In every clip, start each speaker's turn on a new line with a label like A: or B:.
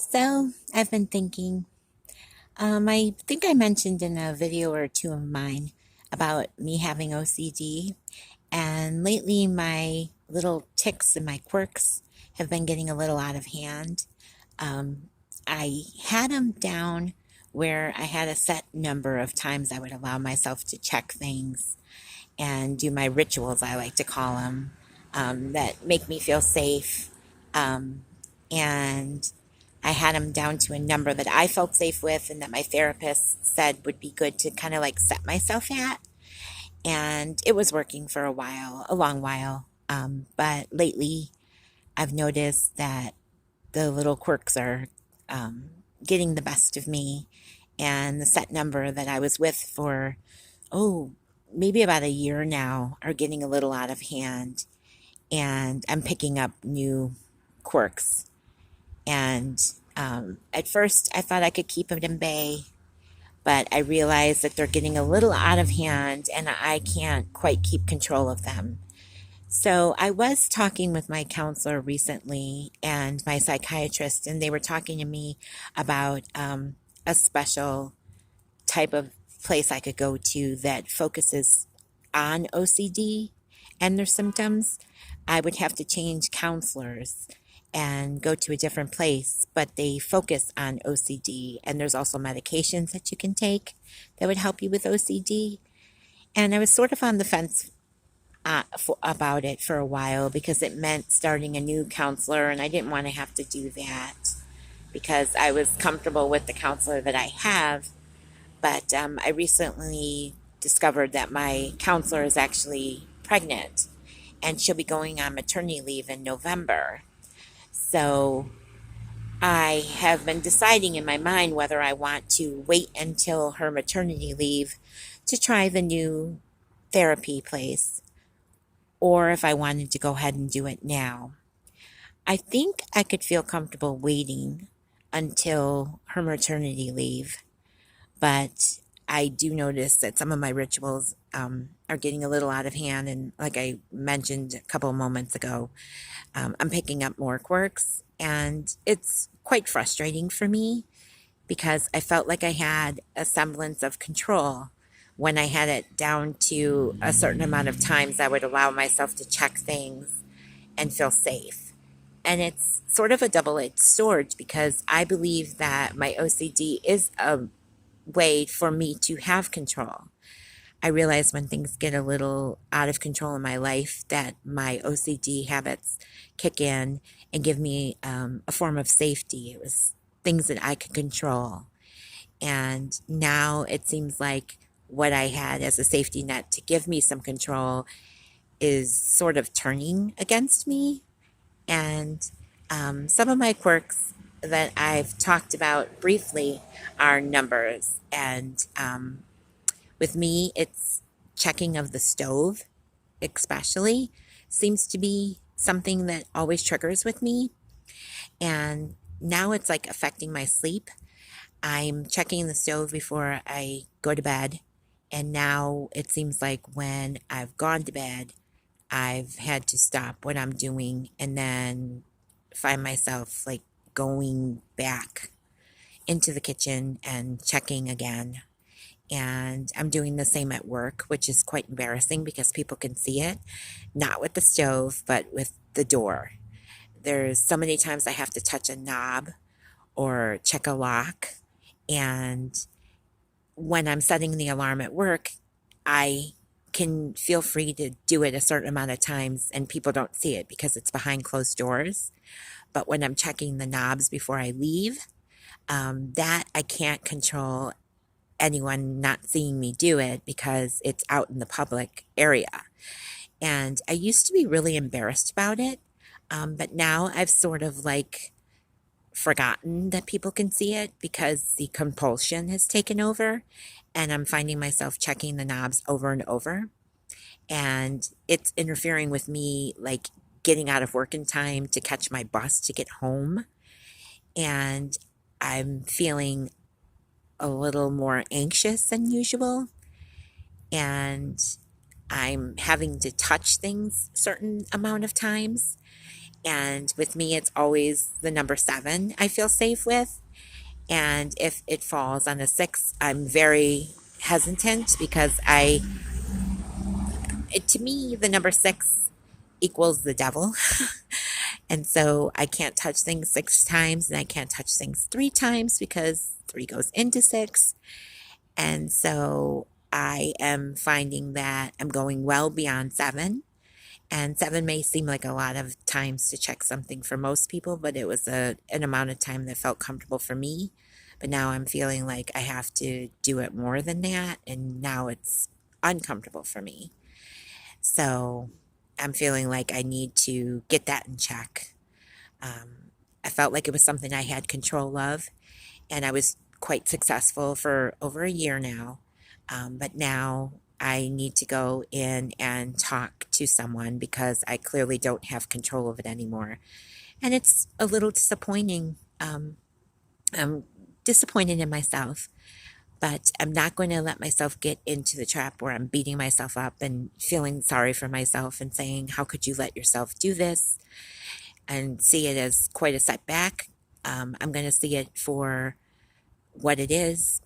A: So I've been thinking, I think I mentioned in a video or two of mine about me having OCD, and lately my little tics and my quirks have been getting a little out of hand. Um, I had them down where I had a set number of times I would allow myself to check things and do my rituals, I like to call them, that make me feel safe. And I had them down to a number that I felt safe with and that my therapist said would be good to kind of like set myself at. And it was working for a while, a long while. But lately, I've noticed that the little quirks are getting the best of me. And the set number that I was with for, oh, maybe about a year now are getting a little out of hand. And I'm picking up new quirks. And at first, I thought I could keep it in bay, but I realized that they're getting a little out of hand and I can't quite keep control of them. So I was talking with my counselor recently and my psychiatrist, and they were talking to me about a special type of place I could go to that focuses on OCD and their symptoms. I would have to change counselors and go to a different place, but they focus on OCD, and there's also medications that you can take that would help you with OCD. And I was sort of on the fence about it for a while because it meant starting a new counselor, and I didn't want to have to do that because I was comfortable with the counselor that I have. But I recently discovered that my counselor is actually pregnant and she'll be going on maternity leave in November. So I have been deciding in my mind whether I want to wait until her maternity leave to try the new therapy place or if I wanted to go ahead and do it now. I think I could feel comfortable waiting until her maternity leave, but I do notice that some of my rituals are getting a little out of hand. And like I mentioned a couple of moments ago, I'm picking up more quirks, and it's quite frustrating for me because I felt like I had a semblance of control when I had it down to a certain amount of times I would allow myself to check things and feel safe. And it's sort of a double-edged sword because I believe that my OCD is a way for me to have control. I realize when things get a little out of control in my life that my OCD habits kick in and give me a form of safety. It was things that I could control. And now it seems like what I had as a safety net to give me some control is sort of turning against me. And some of my quirks that I've talked about briefly are numbers. And with me, it's checking of the stove, especially, seems to be something that always triggers with me. And now it's like affecting my sleep. I'm checking the stove before I go to bed. And now it seems like when I've gone to bed, I've had to stop what I'm doing and then find myself like going back into the kitchen and checking again. And I'm doing the same at work, which is quite embarrassing because people can see it, not with the stove, but with the door. There's so many times I have to touch a knob or check a lock. And when I'm setting the alarm at work, I can feel free to do it a certain amount of times and people don't see it because it's behind closed doors. But when I'm checking the knobs before I leave, that I can't control anyone not seeing me do it because it's out in the public area. And I used to be really embarrassed about it, but now I've sort of like forgotten that people can see it because the compulsion has taken over and I'm finding myself checking the knobs over and over. And it's interfering with me like getting out of work in time to catch my bus to get home. And I'm feeling a little more anxious than usual. And I'm having to touch things certain amount of times. And with me, it's always the number 7 I feel safe with. And if it falls on a 6, I'm very hesitant because to me, the number 6 equals the devil. And so I can't touch things 6 times and I can't touch things 3 times because 3 goes into 6. And so I am finding that I'm going well beyond 7. And 7 may seem like a lot of times to check something for most people, but it was an amount of time that felt comfortable for me. But now I'm feeling like I have to do it more than that, and now it's uncomfortable for me. So I'm feeling like I need to get that in check. I felt like it was something I had control of, and I was quite successful for over a year now. But now I need to go in and talk to someone because I clearly don't have control of it anymore. And it's a little disappointing. I'm disappointed in myself, but I'm not going to let myself get into the trap where I'm beating myself up and feeling sorry for myself and saying, how could you let yourself do this? And see it as quite a setback. I'm going to see it for what it is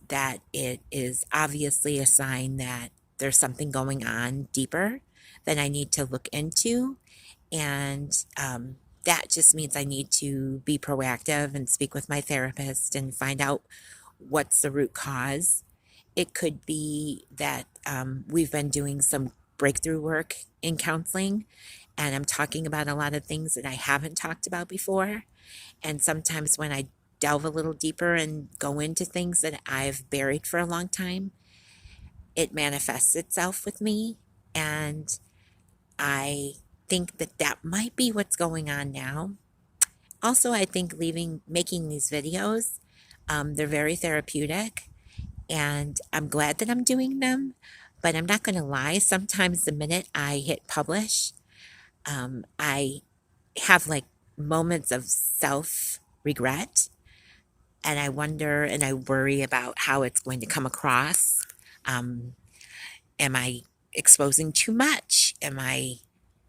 A: that it is obviously a sign that there's something going on deeper that I need to look into. And that just means I need to be proactive and speak with my therapist and find out what's the root cause. It could be that we've been doing some breakthrough work in counseling, and I'm talking about a lot of things that I haven't talked about before. And sometimes when I delve a little deeper and go into things that I've buried for a long time, it manifests itself with me. And I think that that might be what's going on now. Also, I think making these videos, they're very therapeutic, and I'm glad that I'm doing them. But I'm not going to lie, sometimes the minute I hit publish, I have like moments of self regret, and I wonder and I worry about how it's going to come across. Um, am I exposing too much? Am I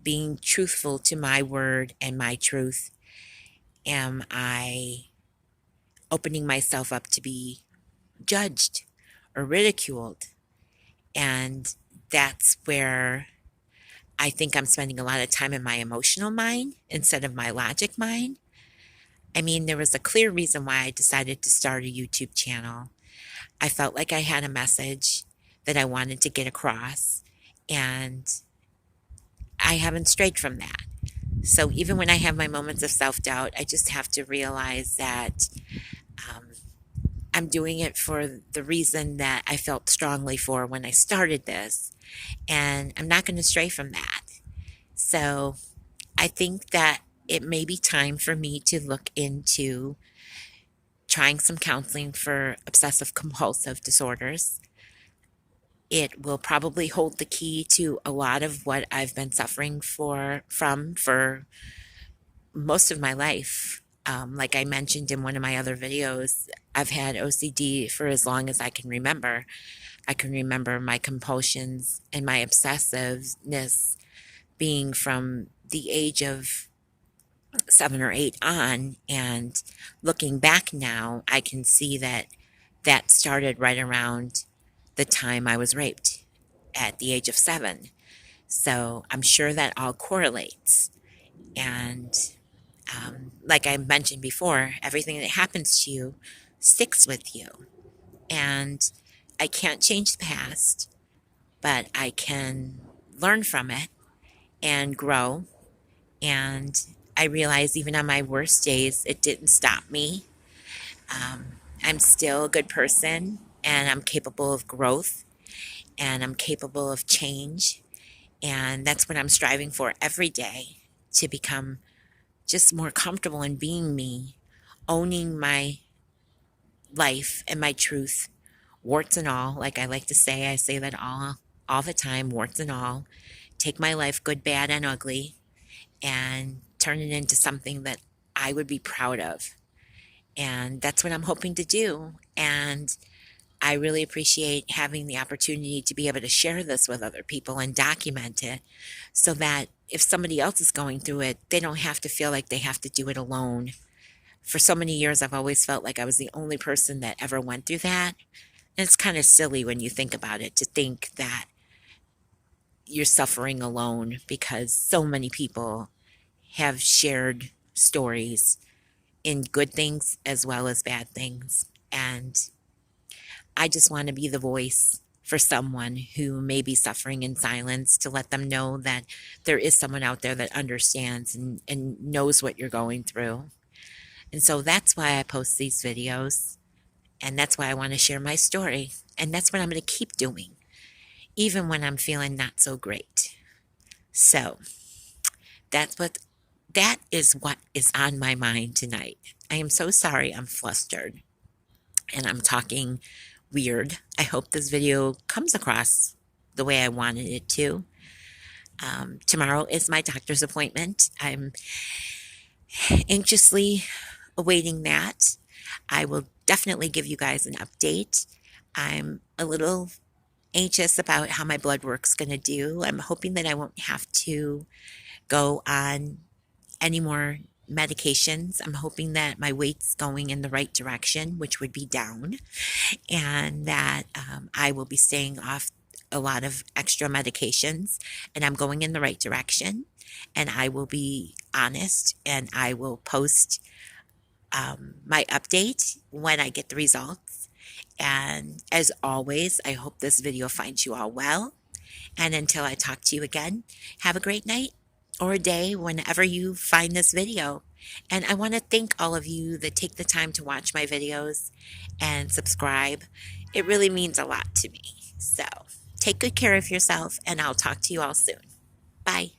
A: being truthful to my word and my truth? Am I opening myself up to be judged or ridiculed? And that's where I think I'm spending a lot of time in my emotional mind instead of my logic mind. I mean, there was a clear reason why I decided to start a YouTube channel. I felt like I had a message that I wanted to get across, and I haven't strayed from that. So even when I have my moments of self-doubt, I just have to realize that um, I'm doing it for the reason that I felt strongly for when I started this, and I'm not going to stray from that. So I think that it may be time for me to look into trying some counseling for obsessive compulsive disorders. It will probably hold the key to a lot of what I've been suffering from for most of my life. Like I mentioned in one of my other videos, I've had O.C.D. for as long as I can remember. I can remember my compulsions and my obsessiveness being from the age of 7 or 8 on, and looking back now, I can see that that started right around the time I was raped at the age of 7. So I'm sure that all correlates. And like I mentioned before, everything that happens to you sticks with you. And I can't change the past, but I can learn from it and grow. And I realize even on my worst days, it didn't stop me. I'm still a good person, and I'm capable of growth, and I'm capable of change. And that's what I'm striving for every day, to become just more comfortable in being me, owning my life and my truth, warts and all. Like I like to say, I say that all the time, warts and all. Take my life, good, bad, and ugly, and turn it into something that I would be proud of. And that's what I'm hoping to do. And I really appreciate having the opportunity to be able to share this with other people and document it so that if somebody else is going through it, they don't have to feel like they have to do it alone. For so many years, I've always felt like I was the only person that ever went through that. And it's kind of silly when you think about it, to think that you're suffering alone, because so many people have shared stories in good things as well as bad things. And I just want to be the voice for someone who may be suffering in silence, to let them know that there is someone out there that understands and knows what you're going through. And so that's why I post these videos. And that's why I want to share my story. And that's what I'm going to keep doing, even when I'm feeling not so great. So that is what is on my mind tonight. I am so sorry I'm flustered and I'm talking weird. I hope this video comes across the way I wanted it to. Tomorrow is my doctor's appointment. I'm anxiously awaiting that. I will definitely give you guys an update. I'm a little anxious about how my blood work's going to do. I'm hoping that I won't have to go on any more medications. I'm hoping that my weight's going in the right direction, which would be down, and that I will be staying off a lot of extra medications, and I'm going in the right direction. And I will be honest, and I will post my update when I get the results. And as always, I hope this video finds you all well. And until I talk to you again, have a great night or a day whenever you find this video. And I want to thank all of you that take the time to watch my videos and subscribe. It really means a lot to me. So take good care of yourself, and I'll talk to you all soon. Bye.